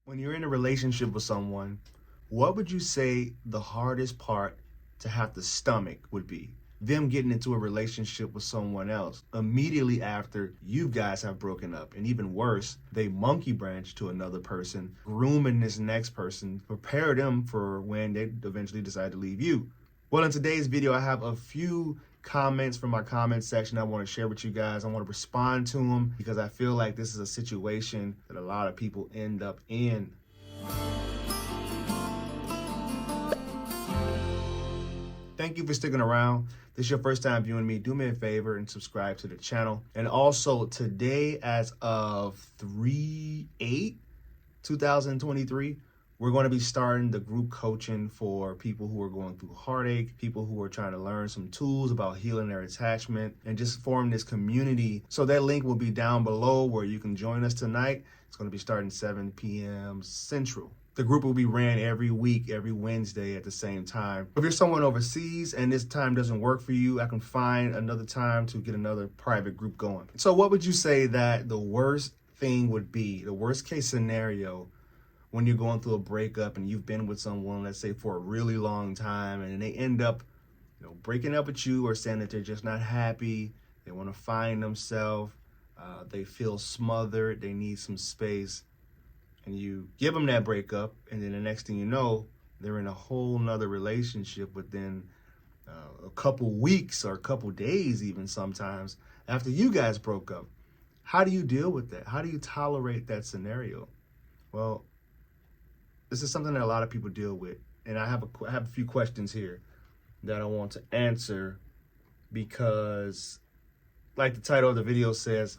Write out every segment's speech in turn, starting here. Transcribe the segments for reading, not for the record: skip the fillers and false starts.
When you're in a relationship with someone, what would you say the hardest part to have to stomach would be? Them getting into a relationship with someone else immediately after you guys have broken up. And even worse, they monkey branch to another person, grooming this next person, prepare them for when they eventually decide to leave you. Well, in today's video, I have a few comments from my comment section I want to share with you guys. I want to respond to them because I feel like this is a situation that a lot of people end up in. Thank you for sticking around. If this is your first time viewing me, do me a favor and subscribe to the channel. And also today, as of 3/8/2023, we're going to be starting the group coaching for people who are going through heartache, people who are trying to learn some tools about healing their attachment, and just form this community. So that link will be down below where you can join us tonight. It's going to be starting 7 p.m. Central. The group will be ran every week, every Wednesday at the same time. If you're someone overseas and this time doesn't work for you, I can find another time to get another private group going. So what would you say that the worst thing would be, the worst case scenario when you're going through a breakup and you've been with someone, let's say for a really long time, and they end up, breaking up with you or saying that they're just not happy, they want to find themselves, they feel smothered, they need some space, and you give them that breakup, and then the next thing you know, they're in a whole nother relationship within a couple weeks or a couple days even sometimes after you guys broke up. How do you deal with that? How do you tolerate that scenario? Well, this is something that a lot of people deal with, and I have a few questions here that I want to answer because, like the title of the video says,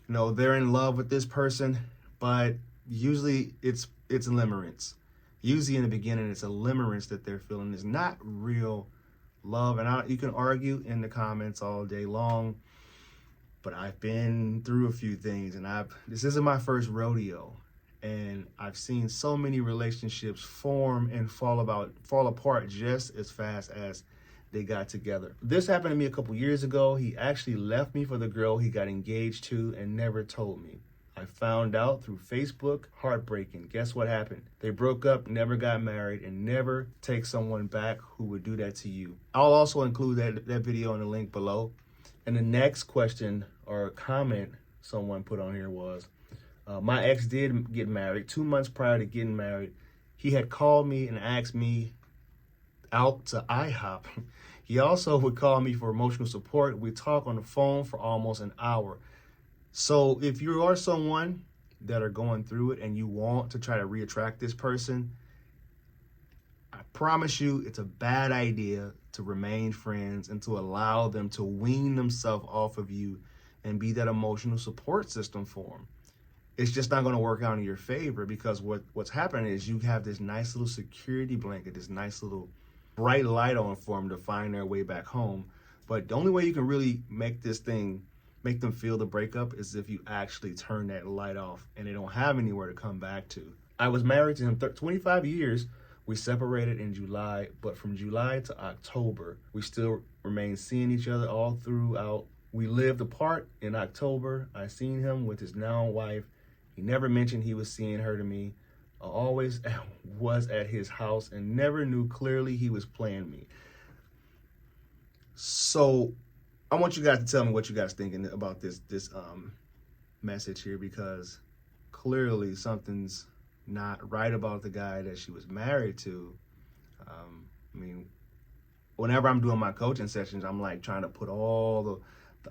they're in love with this person, but usually it's a limerence. Usually in the beginning, it's a limerence that they're feeling. It's not real love, and you can argue in the comments all day long, but I've been through a few things, and this isn't my first rodeo. And I've seen so many relationships form and fall apart just as fast as they got together. This happened to me a couple years ago. He actually left me for the girl he got engaged to and never told me. I found out through Facebook. Heartbreaking. Guess what happened? They broke up, never got married, and never take someone back who would do that to you. I'll also include that video in the link below. And the next question or comment someone put on here was, my ex did get married. 2 months prior to getting married, he had called me and asked me out to IHOP. He also would call me for emotional support. We talk on the phone for almost an hour. So if you are someone that are going through it and you want to try to reattract this person, I promise you it's a bad idea to remain friends and to allow them to wean themselves off of you and be that emotional support system for them. It's just not going to work out in your favor, because what's happening is you have this nice little security blanket, this nice little bright light on for them to find their way back home. But the only way you can really make them feel the breakup is if you actually turn that light off and they don't have anywhere to come back to. I was married to him 25 years. We separated in July, but from July to October, we still remained seeing each other all throughout. We lived apart in October. I seen him with his now wife. He never mentioned he was seeing her to me. I always was at his house and never knew clearly he was playing me. So I want you guys to tell me what you guys thinking about this message here, because clearly something's not right about the guy that she was married to. Whenever I'm doing my coaching sessions, I'm like trying to put all the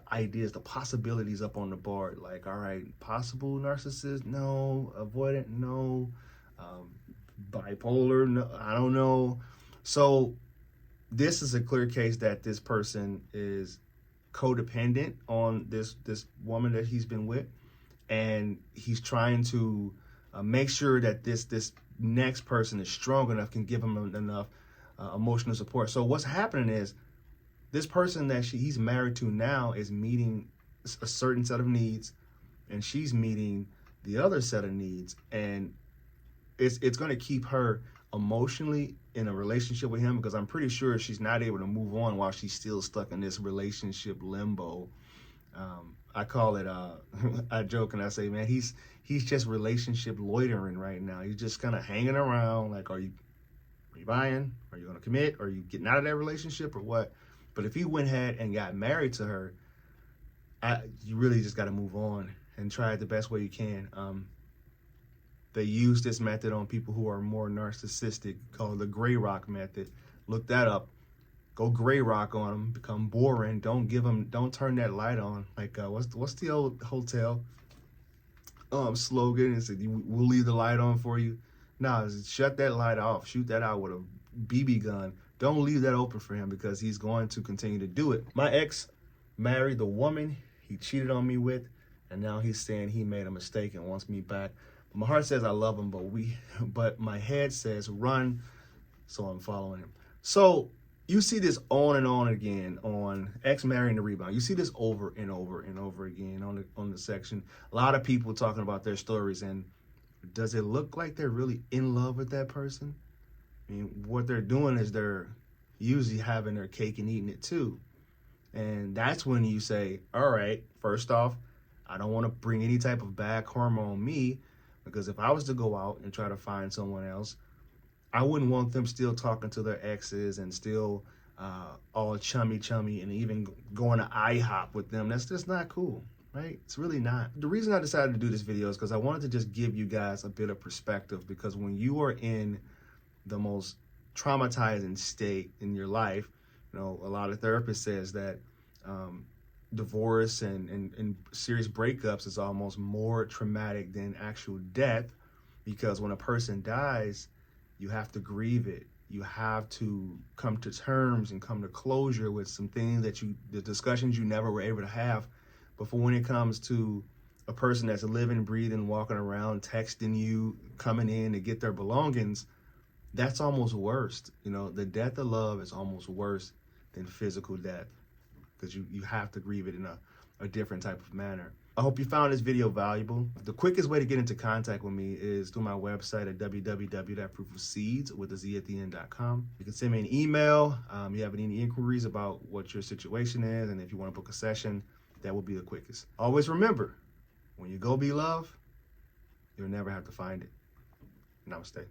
ideas, the possibilities up on the board. Like, all right, possible narcissist, no. Avoidant, no. Bipolar, no. I don't know. So this is a clear case that this person is codependent on this woman that he's been with, and he's trying to make sure that this next person is strong enough, can give him enough emotional support. So what's happening is this person that he's married to now is meeting a certain set of needs, and she's meeting the other set of needs, and it's going to keep her emotionally in a relationship with him, because I'm pretty sure she's not able to move on while she's still stuck in this relationship limbo. I call it, I joke and I say, man, he's just relationship loitering right now. He's just kind of hanging around. Like, are you buying? Are you going to commit? Are you getting out of that relationship or what? But if he went ahead and got married to her, you really just got to move on and try it the best way you can. They use this method on people who are more narcissistic, called the gray rock method. Look that up. Go gray rock on them, become boring. Don't turn that light on. Like, what's the old hotel slogan? It said, we'll leave the light on for you. Nah, shut that light off. Shoot that out with a BB gun. Don't leave that open for him, because he's going to continue to do it. My ex married the woman he cheated on me with, and now he's saying he made a mistake and wants me back. My heart says I love him, but my head says run, so I'm following him. So you see this on and on again on ex marrying the rebound. You see this over and over and over again on the section. A lot of people talking about their stories, and does it look like they're really in love with that person? I mean, what they're doing is they're usually having their cake and eating it too. And that's when you say, all right, first off, I don't want to bring any type of bad karma on me, because if I was to go out and try to find someone else, I wouldn't want them still talking to their exes and still all chummy and even going to IHOP with them. That's just not cool, right? It's really not. The reason I decided to do this video is because I wanted to just give you guys a bit of perspective, because when you are in the most traumatizing state in your life, a lot of therapists says that divorce and serious breakups is almost more traumatic than actual death, because when a person dies, you have to grieve it. You have to come to terms and come to closure with some things the discussions you never were able to have before. When it comes to a person that's living, breathing, walking around, texting you, coming in to get their belongings, that's almost worse. The death of love is almost worse than physical death, because you have to grieve it in a different type of manner. I hope you found this video valuable. The quickest way to get into contact with me is through my website at www.proofofseeds.com. You can send me an email. You have any inquiries about what your situation is, and if you want to book a session, that will be the quickest. Always remember, when you go be love, you'll never have to find it. Namaste.